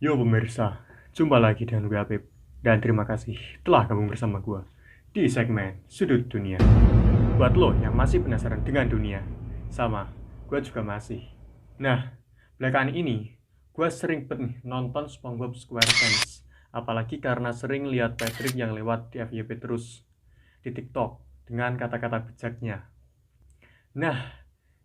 Yo pemirsa, jumpa lagi dengan gue Apip. Dan terima kasih telah gabung bersama gue di segmen Sudut Dunia. Buat lo yang masih penasaran dengan dunia, sama, gue juga masih. Nah, belakangan ini, gue sering banget nih nonton SpongeBob SquarePants. Apalagi karena sering lihat Patrick yang lewat di FYP terus di TikTok dengan kata-kata bijaknya. Nah,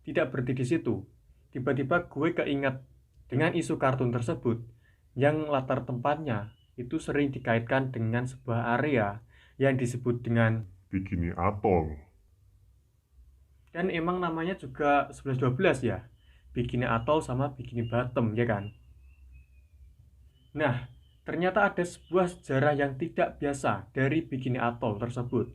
tidak berhenti di situ. Tiba-tiba gue keinget dengan isu kartun tersebut yang latar tempatnya itu sering dikaitkan dengan sebuah area yang disebut dengan Bikini Atoll. dan emang namanya juga 11-12 ya. Bikini Atoll sama Bikini Bottom ya kan. Nah, ternyata ada sebuah sejarah yang tidak biasa dari Bikini Atoll tersebut.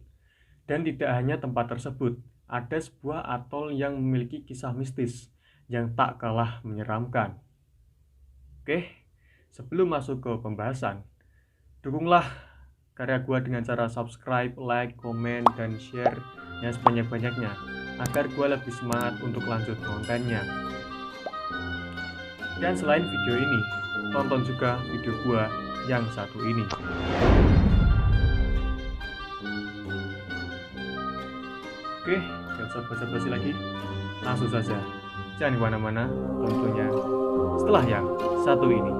Dan tidak hanya tempat tersebut, ada sebuah atol yang memiliki kisah mistis yang tak kalah menyeramkan. Oke, sebelum masuk ke pembahasan, dukunglah karya gua dengan cara subscribe, like, komen, dan share yang sebanyak-banyaknya agar gua lebih semangat untuk lanjut kontennya. Dan selain video ini, tonton juga video gua yang satu ini. Oke, gak usah basa-basi lagi, langsung saja. Jangan kemana-mana, tentunya setelah yang satu ini.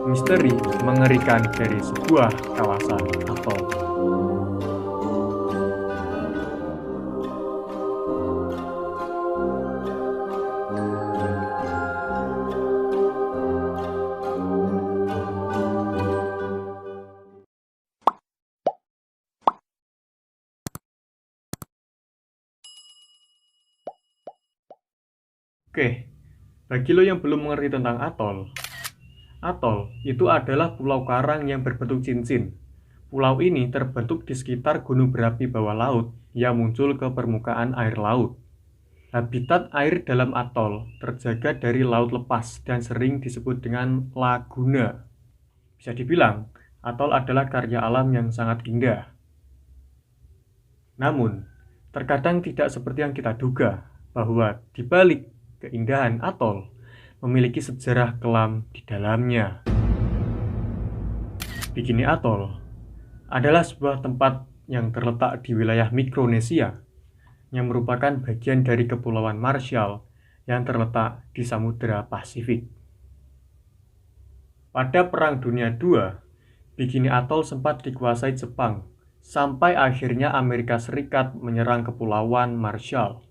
Misteri mengerikan dari sebuah kawasan atol. Oke, bagi lo yang belum mengerti tentang atol, atol itu adalah pulau karang yang berbentuk cincin. Pulau ini terbentuk di sekitar gunung berapi bawah laut yang muncul ke permukaan air laut. Habitat air dalam atol terjaga dari laut lepas dan sering disebut dengan laguna. Bisa dibilang, atol adalah karya alam yang sangat indah. Namun, terkadang tidak seperti yang kita duga, bahwa di balik keindahan atol memiliki sejarah kelam di dalamnya. Bikini Atoll adalah sebuah tempat yang terletak di wilayah Mikronesia, yang merupakan bagian dari Kepulauan Marshall yang terletak di Samudra Pasifik. Pada Perang Dunia II, Bikini Atoll sempat dikuasai Jepang, sampai akhirnya Amerika Serikat menyerang Kepulauan Marshall,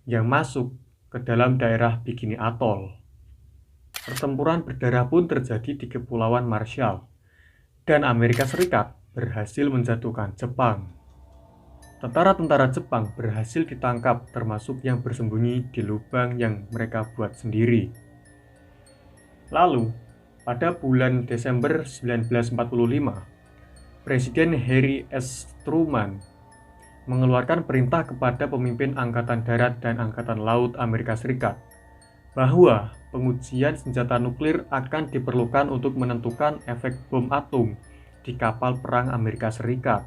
yang masuk ke dalam daerah Bikini Atoll. Pertempuran berdarah pun terjadi di Kepulauan Marshall, dan Amerika Serikat berhasil menjatuhkan Jepang. Tentara-tentara Jepang berhasil ditangkap, termasuk yang bersembunyi di lubang yang mereka buat sendiri. Lalu, pada bulan Desember 1945, Presiden Harry S. Truman mengeluarkan perintah kepada pemimpin Angkatan Darat dan Angkatan Laut Amerika Serikat bahwa pengujian senjata nuklir akan diperlukan untuk menentukan efek bom atom di kapal perang Amerika Serikat.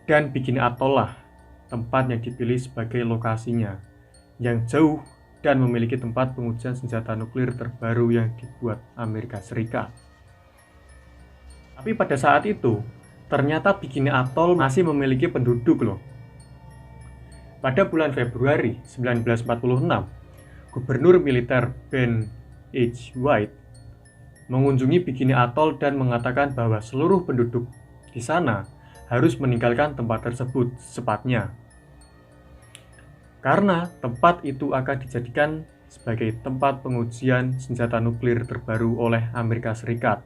Dan Bikini Atoll lah tempat yang dipilih sebagai lokasinya, yang jauh dan memiliki tempat pengujian senjata nuklir terbaru yang dibuat Amerika Serikat. Tapi pada saat itu, ternyata Bikini Atoll masih memiliki penduduk loh. Pada bulan Februari 1946, Gubernur Militer Ben H. White mengunjungi Bikini Atoll dan mengatakan bahwa seluruh penduduk di sana harus meninggalkan tempat tersebut secepatnya. Karena tempat itu akan dijadikan sebagai tempat pengujian senjata nuklir terbaru oleh Amerika Serikat.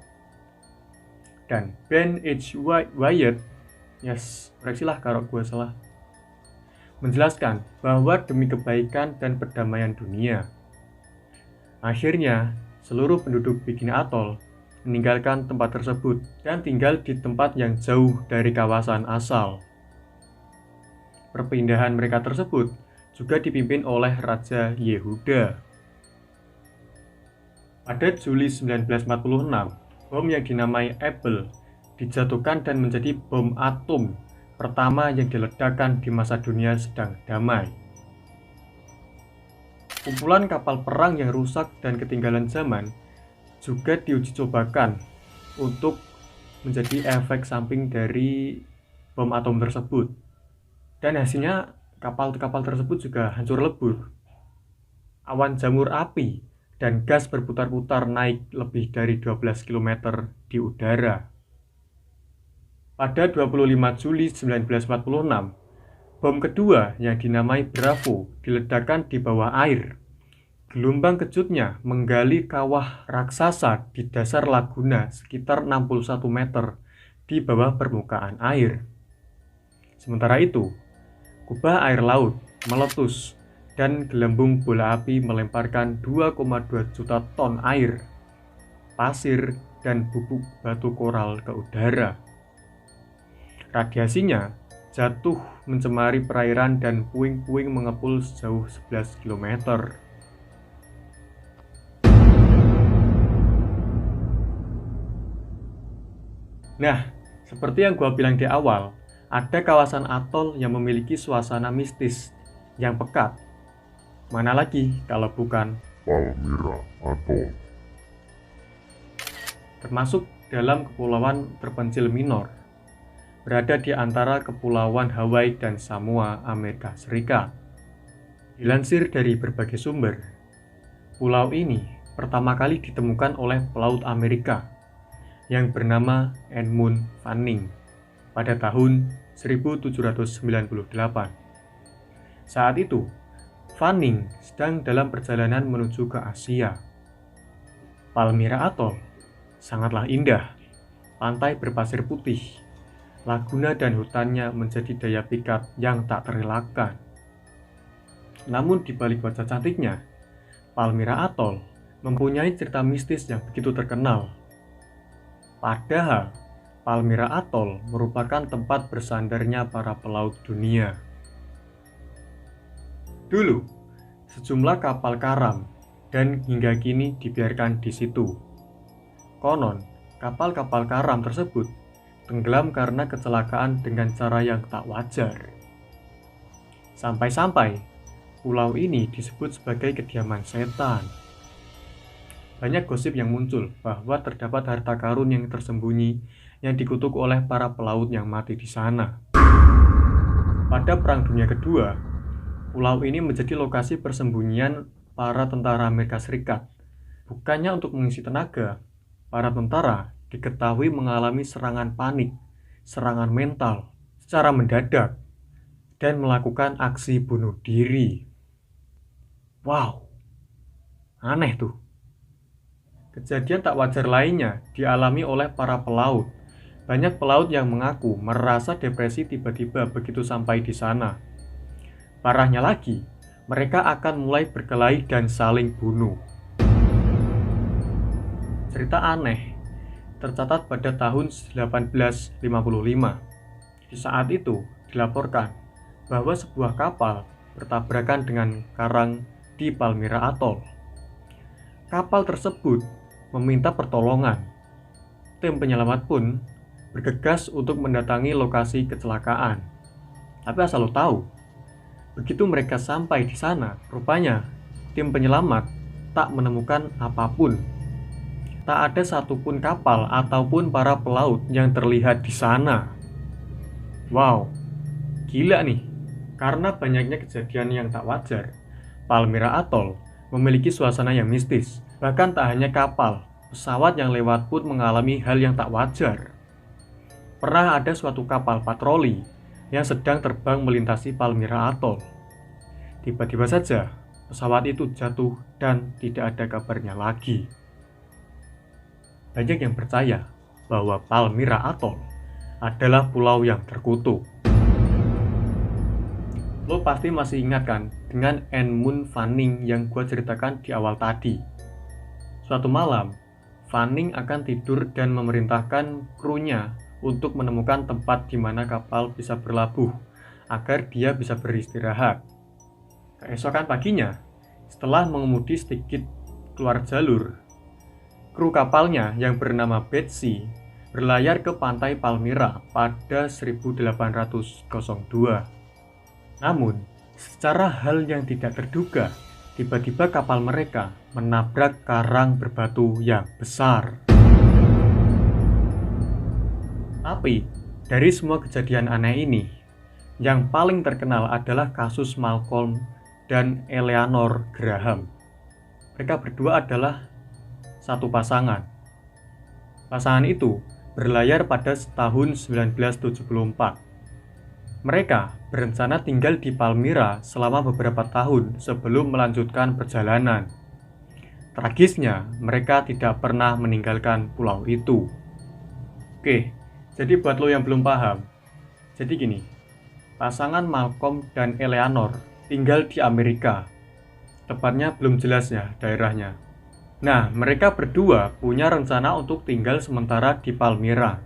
Dan Ben H. White, koreksilah kalau gue salah, menjelaskan bahwa demi kebaikan dan perdamaian dunia, akhirnya seluruh penduduk Bikini Atoll meninggalkan tempat tersebut dan tinggal di tempat yang jauh dari kawasan asal. Perpindahan mereka tersebut juga dipimpin oleh Raja Yehuda. Pada Juli 1946, bom yang dinamai Apple dijatuhkan dan menjadi bom atom pertama yang diledakkan di masa dunia sedang damai. Kumpulan kapal perang yang rusak dan ketinggalan zaman juga diuji cobakan untuk menjadi efek samping dari bom atom tersebut. Dan hasilnya kapal-kapal tersebut juga hancur lebur. Awan jamur api dan gas berputar-putar naik lebih dari 12 km di udara. Pada 25 Juli 1946, bom kedua yang dinamai Bravo diledakkan di bawah air. Gelombang kejutnya menggali kawah raksasa di dasar laguna sekitar 61 meter di bawah permukaan air. Sementara itu, kubah air laut meletus dan gelembung bola api melemparkan 2,2 juta ton air, pasir, dan bubuk batu koral ke udara. Radiasinya jatuh mencemari perairan dan puing-puing mengepul sejauh 11 km. Nah, seperti yang gua bilang di awal, ada kawasan atol yang memiliki suasana mistis yang pekat. Mana lagi kalau bukan Palmyra Atoll. Termasuk dalam kepulauan terpencil minor, berada di antara kepulauan Hawaii dan Samoa, Amerika Serikat. Dilansir dari berbagai sumber, pulau ini pertama kali ditemukan oleh pelaut Amerika yang bernama Edmund Fanning pada tahun 1798. Saat itu, Fanning sedang dalam perjalanan menuju ke Asia. Palmyra Atoll sangatlah indah, pantai berpasir putih, laguna dan hutannya menjadi daya pikat yang tak terelakkan. Namun di balik wajah cantiknya, Palmyra Atoll mempunyai cerita mistis yang begitu terkenal. Padahal, Palmyra Atoll merupakan tempat bersandarnya para pelaut dunia. Dulu, sejumlah kapal karam dan hingga kini dibiarkan di situ. Konon, kapal-kapal karam tersebut tenggelam karena kecelakaan dengan cara yang tak wajar. Sampai-sampai, pulau ini disebut sebagai kediaman setan. Banyak gosip yang muncul bahwa terdapat harta karun yang tersembunyi yang dikutuk oleh para pelaut yang mati di sana. Pada Perang Dunia Kedua, pulau ini menjadi lokasi persembunyian para tentara Amerika Serikat. Bukannya untuk mengisi tenaga, para tentara diketahui mengalami serangan panik, serangan mental, secara mendadak, dan melakukan aksi bunuh diri. Wow, aneh tuh. Kejadian tak wajar lainnya dialami oleh para pelaut. Banyak pelaut yang mengaku merasa depresi tiba-tiba begitu sampai di sana. Parahnya lagi, mereka akan mulai berkelahi dan saling bunuh. Cerita aneh tercatat pada tahun 1855. Di saat itu dilaporkan bahwa sebuah kapal bertabrakan dengan karang di Palmyra Atoll. Kapal tersebut meminta pertolongan. Tim penyelamat pun bergegas untuk mendatangi lokasi kecelakaan. Tapi asal lo tahu, begitu mereka sampai di sana, rupanya tim penyelamat tak menemukan apapun. Tak ada satupun kapal ataupun para pelaut yang terlihat di sana. Wow, gila nih. Karena banyaknya kejadian yang tak wajar, Palmyra Atoll memiliki suasana yang mistis. Bahkan tak hanya kapal, pesawat yang lewat pun mengalami hal yang tak wajar. Pernah ada suatu kapal patroli yang sedang terbang melintasi Palmyra Atoll. Tiba-tiba saja, pesawat itu jatuh dan tidak ada kabarnya lagi. Banyak yang percaya bahwa Palmyra Atoll adalah pulau yang terkutuk. Lo pasti masih ingat kan dengan Edmund Fanning yang gue ceritakan di awal tadi. Suatu malam, Fanning akan tidur dan memerintahkan krunya untuk menemukan tempat di mana kapal bisa berlabuh agar dia bisa beristirahat. Keesokan paginya, setelah mengemudi sedikit keluar jalur, kru kapalnya yang bernama Betsy berlayar ke pantai Palmyra pada 1802. Namun, secara hal yang tidak terduga, tiba-tiba kapal mereka menabrak karang berbatu yang besar. Tapi, dari semua kejadian aneh ini, yang paling terkenal adalah kasus Malcolm dan Eleanor Graham. Mereka berdua adalah satu pasangan. Pasangan itu berlayar pada tahun 1974. Mereka berencana tinggal di Palmyra selama beberapa tahun sebelum melanjutkan perjalanan. Tragisnya, mereka tidak pernah meninggalkan pulau itu. Oke, jadi buat lo yang belum paham, jadi gini, pasangan Malcolm dan Eleanor tinggal di Amerika. Tepatnya belum jelas ya daerahnya. Nah, mereka berdua punya rencana untuk tinggal sementara di Palmyra.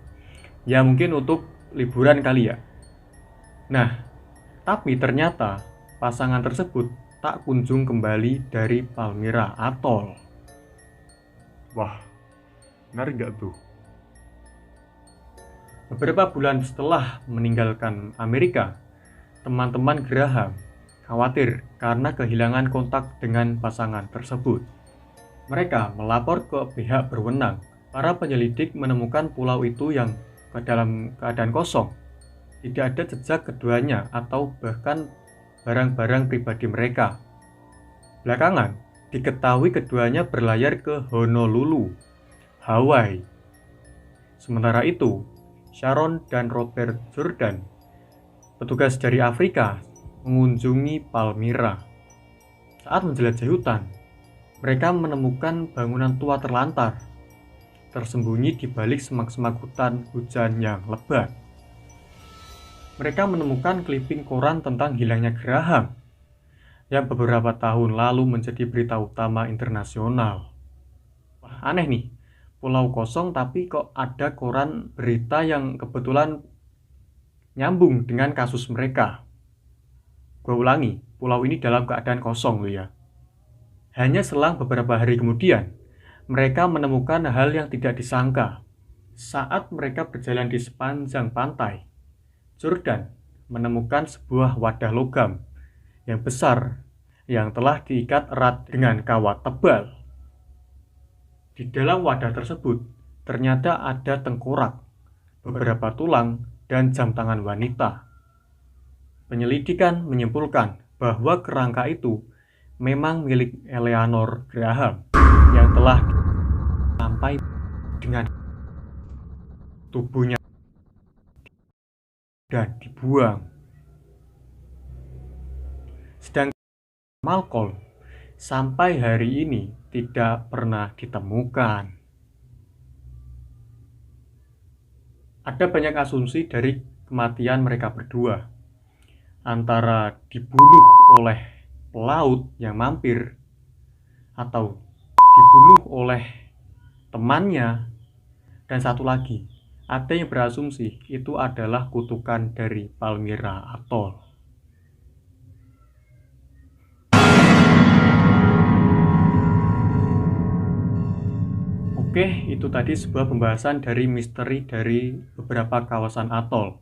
Ya mungkin untuk liburan kali ya. Nah, tapi ternyata pasangan tersebut tak kunjung kembali dari Palmyra Atoll. Wah, menarik gak tuh? Beberapa bulan setelah meninggalkan Amerika, teman-teman Graham khawatir karena kehilangan kontak dengan pasangan tersebut. Mereka melapor ke pihak berwenang. Para penyelidik menemukan pulau itu yang dalam keadaan kosong. Tidak ada jejak keduanya atau bahkan barang-barang pribadi mereka. Belakangan, diketahui keduanya berlayar ke Honolulu, Hawaii. Sementara itu, Sharon dan Robert Jordan, petugas dari Afrika, mengunjungi Palmyra. Saat menjelajahi hutan, mereka menemukan bangunan tua terlantar, tersembunyi di balik semak-semak hujan yang lebat. Mereka menemukan kliping koran tentang hilangnya Graham, yang beberapa tahun lalu menjadi berita utama internasional. Wah, aneh nih, pulau kosong tapi kok ada koran berita yang kebetulan nyambung dengan kasus mereka. Gue ulangi, pulau ini dalam keadaan kosong loh ya. Hanya selang beberapa hari kemudian, mereka menemukan hal yang tidak disangka. Saat mereka berjalan di sepanjang pantai, Jordan menemukan sebuah wadah logam yang besar yang telah diikat erat dengan kawat tebal. Di dalam wadah tersebut ternyata ada tengkorak, beberapa tulang, dan jam tangan wanita. Penyelidikan menyimpulkan bahwa kerangka itu memang milik Eleanor Graham yang telah sampai dengan tubuhnya dan dibuang. Sedangkan Malcolm sampai hari ini tidak pernah ditemukan. Ada banyak asumsi dari kematian mereka berdua, antara dibunuh oleh pelaut yang mampir atau dibunuh oleh temannya, dan satu lagi, ada yang berasumsi itu adalah kutukan dari Palmyra Atoll. Oke, itu tadi sebuah pembahasan dari misteri dari beberapa kawasan atol.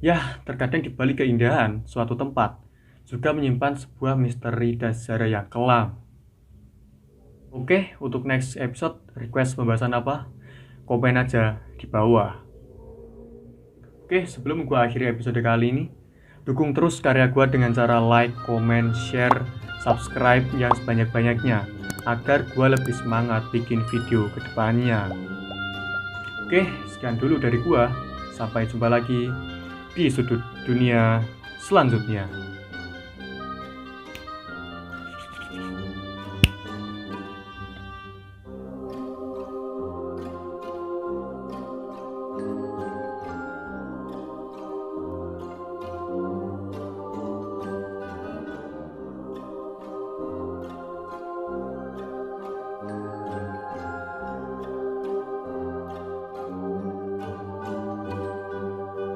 Ya, terkadang di balik keindahan suatu tempat juga menyimpan sebuah misteri dan sejarah yang kelam. Oke, untuk next episode request pembahasan apa? Komen aja di bawah. Oke, sebelum gue akhiri episode kali ini, dukung terus karya gue dengan cara like, comment, share, subscribe yang sebanyak-banyaknya agar gue lebih semangat bikin video ke depannya. Oke, sekian dulu dari gue. Sampai jumpa lagi di sudut dunia selanjutnya.